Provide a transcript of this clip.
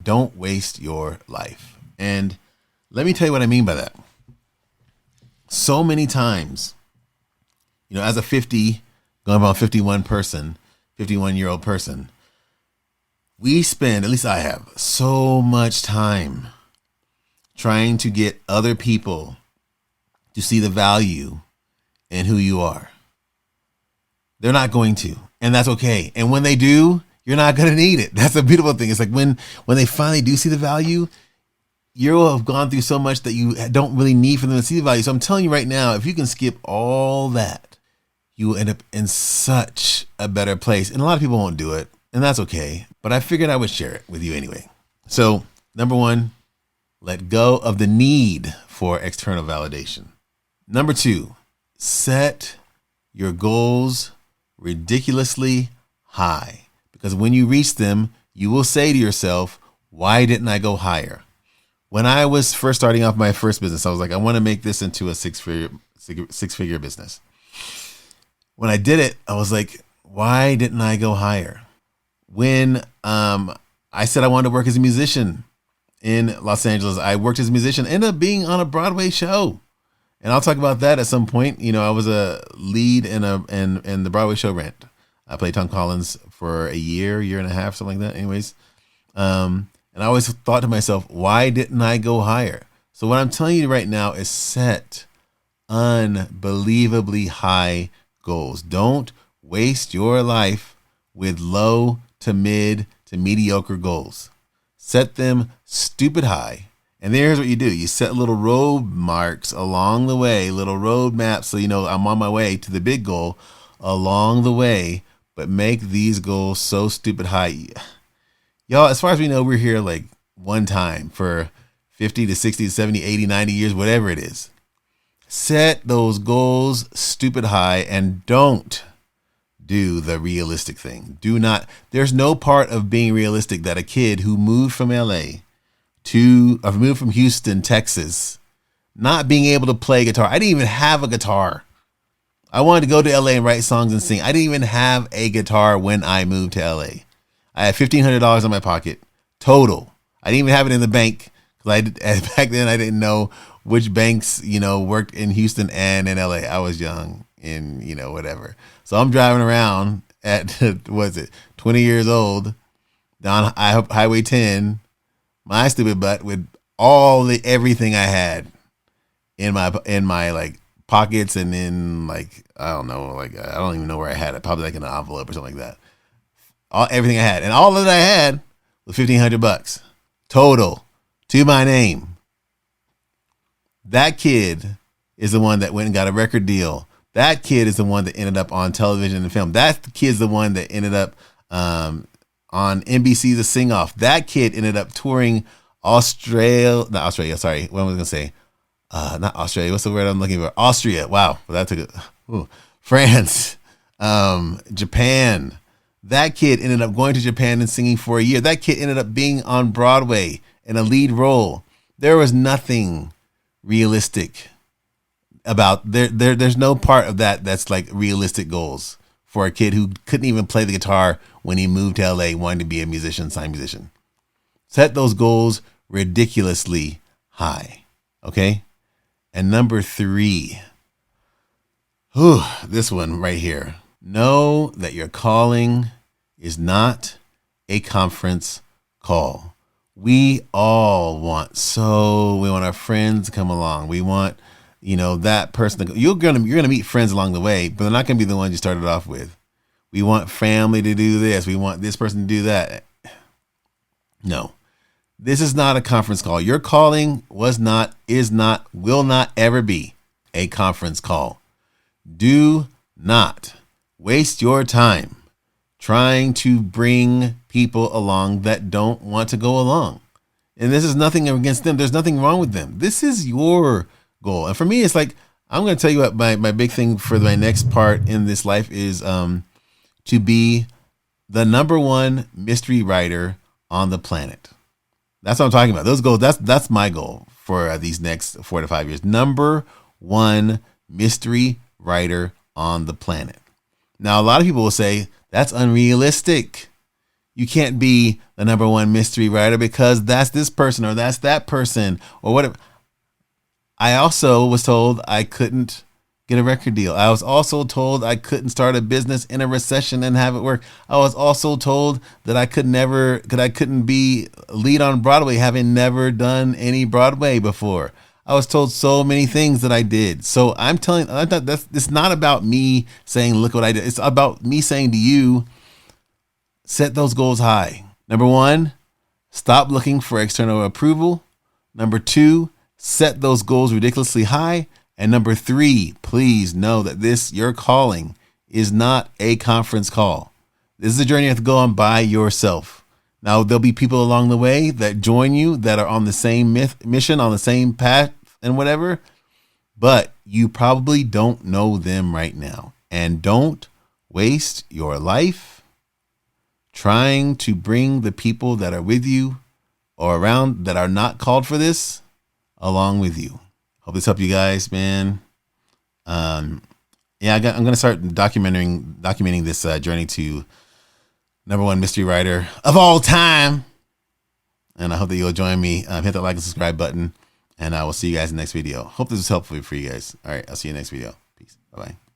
Don't waste your life. And let me tell you what I mean by that. So many times, as a going on 51-year-old person, we spend, at least I have, so much time trying to get other people to see the value in who you are. They're not going to, and that's okay. And when they do, you're not going to need it. That's a beautiful thing. It's like when they finally do see the value, you'll have gone through so much that you don't really need for them to see the value. So I'm telling you right now, if you can skip all that, you will end up in such a better place. And a lot of people won't do it, and that's okay. But I figured I would share it with you anyway. So, number one, let go of the need for external validation. Number two, set your goals ridiculously high. Because when you reach them, you will say to yourself, why didn't I go higher? When I was first starting off my first business, I was like, I want to make this into a six-figure business. When I did it, I was like, why didn't I go higher? When I said I wanted to work as a musician in Los Angeles, I worked as a musician, ended up being on a Broadway show. And I'll talk about that at some point. I was a lead in the Broadway show Rent. I played Tom Collins for a year and a half, something like that. Anyways, and I always thought to myself, why didn't I go higher? So what I'm telling you right now is set unbelievably high goals. Don't waste your life with low to mid to mediocre goals. Set them stupid high. And here's what you do. You set little road marks along the way, little road maps. So, I'm on my way to the big goal along the way, but make these goals so stupid high. Y'all, as far as we know, we're here like one time for 50 to 60 to 70, 80, 90 years, whatever it is. Set those goals stupid high and don't do the realistic thing. There's no part of being realistic that a kid who moved from moved from Houston, Texas, not being able to play guitar. I didn't even have a guitar. I wanted to go to LA and write songs and sing. I didn't even have a guitar when I moved to LA. I had $1,500 in my pocket, total. I didn't even have it in the bank because back then I didn't know which banks, worked in Houston and in LA. I was young and, whatever. So I'm driving around at, 20 years old down Highway 10, my stupid butt, with everything I had in my like pockets and in like, I don't know, like I don't even know where I had it. Probably like in an envelope or something like that. Everything I had, and all that I had was $1,500 total to my name. That kid is the one that went and got a record deal. That kid is the one that ended up on television and film. That kid's the one that ended up on NBC's The Sing Off. That kid ended up touring Australia. Not Australia. Sorry, what was I gonna say? Not Australia. What's the word I'm looking for? Austria. Wow, well, that took it. France, Japan. That kid ended up going to Japan and singing for a year. That kid ended up being on Broadway in a lead role. There was nothing realistic about there's no part of that that's like realistic goals for a kid who couldn't even play the guitar when he moved to LA wanting to be a musician, signed musician. Set those goals ridiculously high. Okay? And number 3. This one right here. Know that your calling is not a conference call. We all want our friends to come along. We want, that person to go. You're gonna meet friends along the way, but they're not gonna be the ones you started off with. We want family to do this. We want this person to do that. No, this is not a conference call. Your calling is not, will not ever be a conference call. Do not waste your time trying to bring people along that don't want to go along. And this is nothing against them. There's nothing wrong with them. This is your goal. And for me, it's like, I'm going to tell you what my big thing for my next part in this life is to be the number one mystery writer on the planet. That's what I'm talking about. Those goals, that's my goal for these next 4 to 5 years. Number one mystery writer on the planet. Now, a lot of people will say that's unrealistic. you can't be the #1 mystery writer because that's this person or that's that person or whatever. I also was told I couldn't get a record deal. I was also told I couldn't start a business in a recession and have it work. I was also told that I couldn't be lead on Broadway, having never done any Broadway before. I was told so many things that I did. So I'm telling, it's not about me saying, look what I did. It's about me saying to you, set those goals high. #1, stop looking for external approval. #2, set those goals ridiculously high. And #3, please know that your calling is not a conference call. This is a journey you have to go on by yourself. Now, there'll be people along the way that join you that are on the same mission, on the same path and whatever, but you probably don't know them right now. And don't waste your life trying to bring the people that are with you or around that are not called for this along with you. Hope this helped you guys, man. I'm gonna start documenting this journey to #1 mystery writer of all time, and I hope that you'll join me. Hit that like and subscribe button, and I will see you guys in the next video. Hope this was helpful for you guys. All right, I'll see you in the next video. Peace. Bye bye.